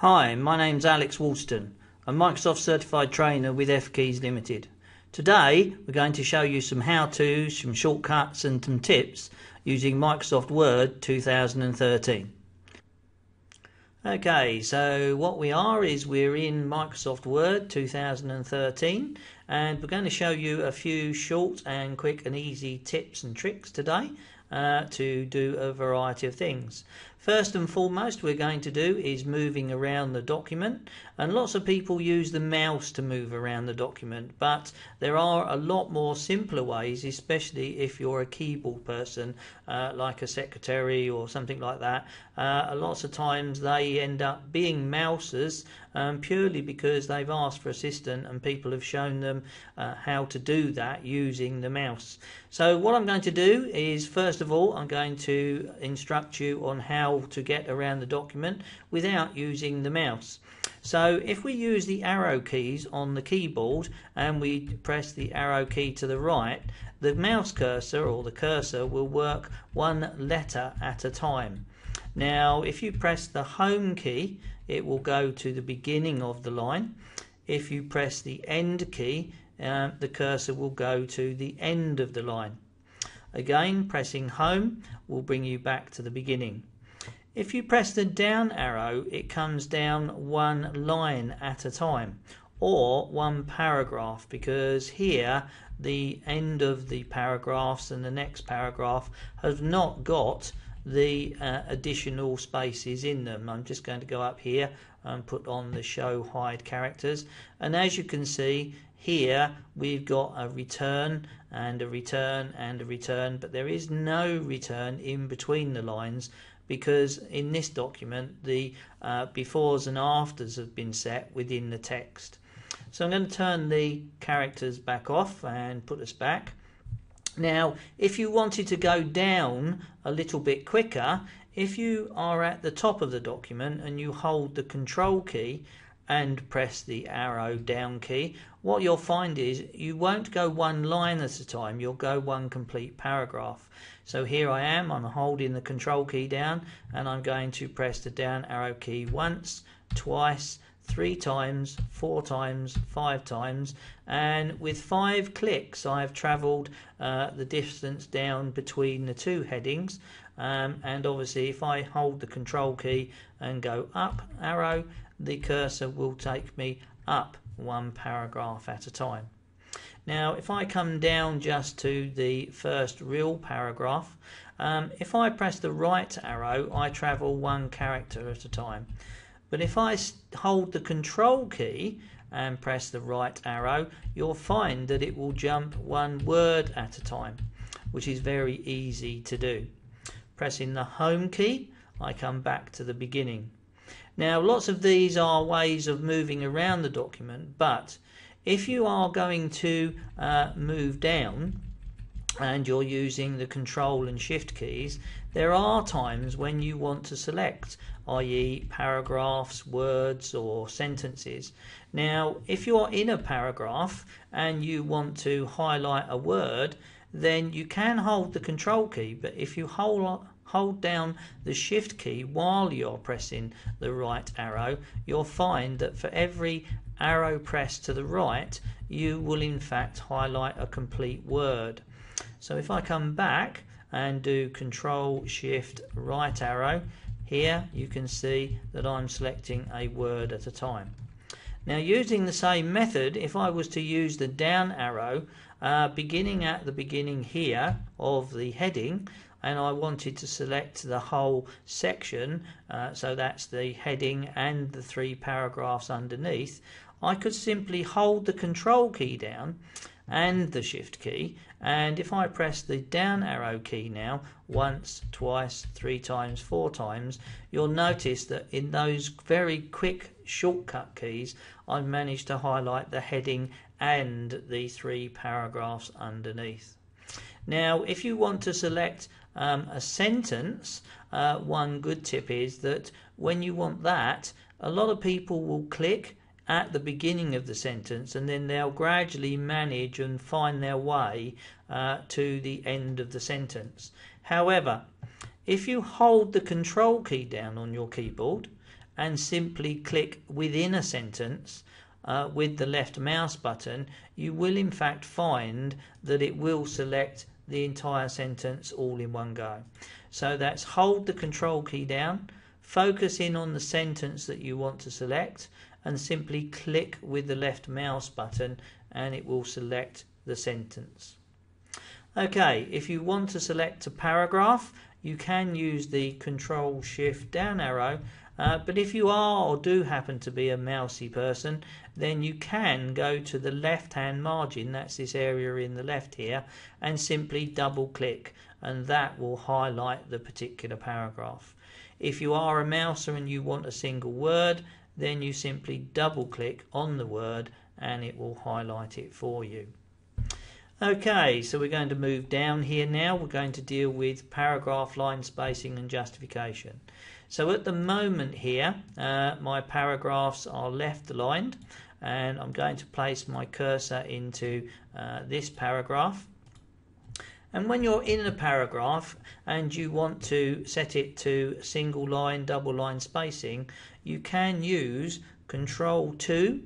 Hi, my name's Alex Woolston, a Microsoft Certified Trainer with F-Keys Limited. Today we're going to show you some how-tos, some shortcuts and some tips using Microsoft Word 2013. Okay, so what we're in Microsoft Word 2013 and we're going to show you a few short and quick and easy tips and tricks today to do a variety of things. First and foremost we're going to do is moving around the document, and lots of people use the mouse to move around the document, but there are a lot more simpler ways, especially if you're a keyboard person like a secretary or something like that. Lots of times they end up being mousers purely because they've asked for assistance and people have shown them how to do that using the mouse. So what I'm going to do is, first of all, I'm going to instruct you on how to get around the document without using the mouse. So if we use the arrow keys on the keyboard and we press the arrow key to the right, the mouse cursor or the cursor will work one letter at a time. Now if you press the home key, it will go to the beginning of the line. If you press the end key, the cursor will go to the end of the line. Again, pressing home will bring you back to the beginning. If you press the down arrow, it comes down one line at a time, or one paragraph, because here the end of the paragraphs and the next paragraph have not got the additional spaces in them. I'm just going to go up here and put on the show hide characters, and as you can see here we've got a return and a return and a return, but there is no return in between the lines because in this document the befores and afters have been set within the text. So I'm going to turn the characters back off and put us back. Now if you wanted to go down a little bit quicker, if you are at the top of the document and you hold the control key and press the arrow down key, what you'll find is you won't go one line at a time, you'll go one complete paragraph. So here I'm holding the control key down and I'm going to press the down arrow key once, twice, 3 times, 4 times, 5 times, and with 5 clicks I've travelled the distance down between the two headings, and obviously if I hold the control key and go up arrow, the cursor will take me up one paragraph at a time. Now if I come down just to the first real paragraph, if I press the right arrow I travel one character at a time. But if I hold the control key and press the right arrow, you'll find that it will jump one word at a time, which is very easy to do. Pressing the home key, I come back to the beginning. Now lots of these are ways of moving around the document, but if you are going to move down and you're using the control and shift keys, there are times when you want to select, i.e. paragraphs, words or sentences. Now if you're in a paragraph and you want to highlight a word, then you can hold the control key, but if you hold down the shift key while you're pressing the right arrow, you'll find that for every arrow pressed to the right you will in fact highlight a complete word. So if I come back and do control shift right arrow, here you can see that I'm selecting a word at a time. Now using the same method, if I was to use the down arrow beginning at the beginning here of the heading, and I wanted to select the whole section, so that's the heading and the 3 paragraphs underneath, I could simply hold the control key down and the shift key, and if I press the down arrow key now once, twice, 3 times, 4 times, you'll notice that in those very quick shortcut keys I've managed to highlight the heading and the 3 paragraphs underneath. Now if you want to select a sentence, one good tip is that when you want that, a lot of people will click at the beginning of the sentence and then they'll gradually manage and find their way to the end of the sentence. However, if you hold the control key down on your keyboard and simply click within a sentence with the left mouse button, you will in fact find that it will select the entire sentence all in one go. So that's hold the control key down, focus in on the sentence that you want to select, and simply click with the left mouse button and it will select the sentence. Okay, if you want to select a paragraph, you can use the Control Shift down arrow, but if you are or do happen to be a mousy person, then you can go to the left hand margin, that's this area in the left here, and simply double click, and that will highlight the particular paragraph. If you are a mouser and you want a single word, then you simply double click on the word and it will highlight it for you. Okay, so we're going to move down here now. We're going to deal with paragraph line spacing and justification. So at the moment here, my paragraphs are left aligned, and I'm going to place my cursor into this paragraph. And when you're in a paragraph and you want to set it to single line, double line spacing, you can use Control 2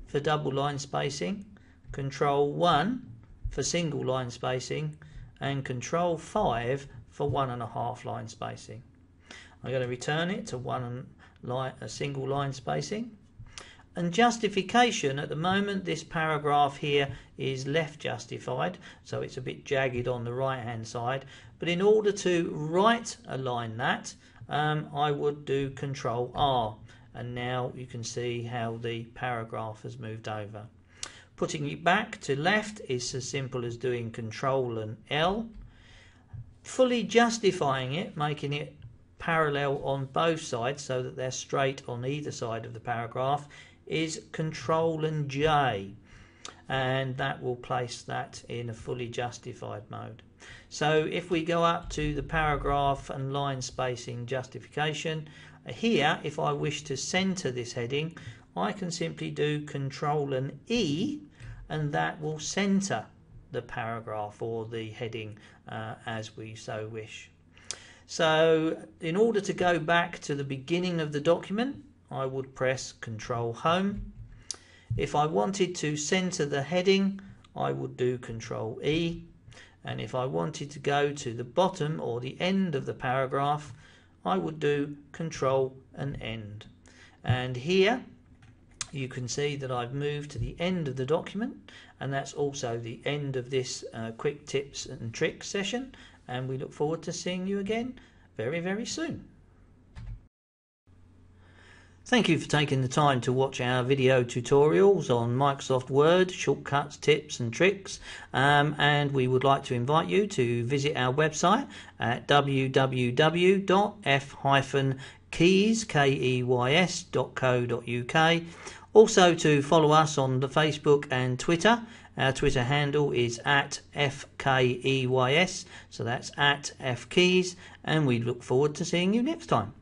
for double line spacing, Control 1 for single line spacing, and Control 5 for 1.5 line spacing. I'm going to return it to a single line spacing. And justification, at the moment this paragraph here is left justified, so it's a bit jagged on the right hand side, but in order to right align that, I would do Control R, and now you can see how the paragraph has moved over. Putting it back to left is as simple as doing Control and L. Fully justifying it, making it parallel on both sides so that they're straight on either side of the paragraph, is Control and J, and that will place that in a fully justified mode. So if we go up to the paragraph and line spacing justification, here if I wish to center this heading, I can simply do Control and E, and that will center the paragraph or the heading as we so wish. So in order to go back to the beginning of the document, I would press Control Home. If I wanted to center the heading, I would do Control E, and if I wanted to go to the bottom or the end of the paragraph, I would do Control and End. And here you can see that I've moved to the end of the document, and that's also the end of this quick tips and tricks session, and we look forward to seeing you again very, very soon. Thank you for taking the time to watch our video tutorials on Microsoft Word, shortcuts, tips and tricks, and we would like to invite you to visit our website at www.f-keys.co.uk. Also to follow us on the Facebook and Twitter. Our Twitter handle is at FKEYS, so that's at FKeys, and we look forward to seeing you next time.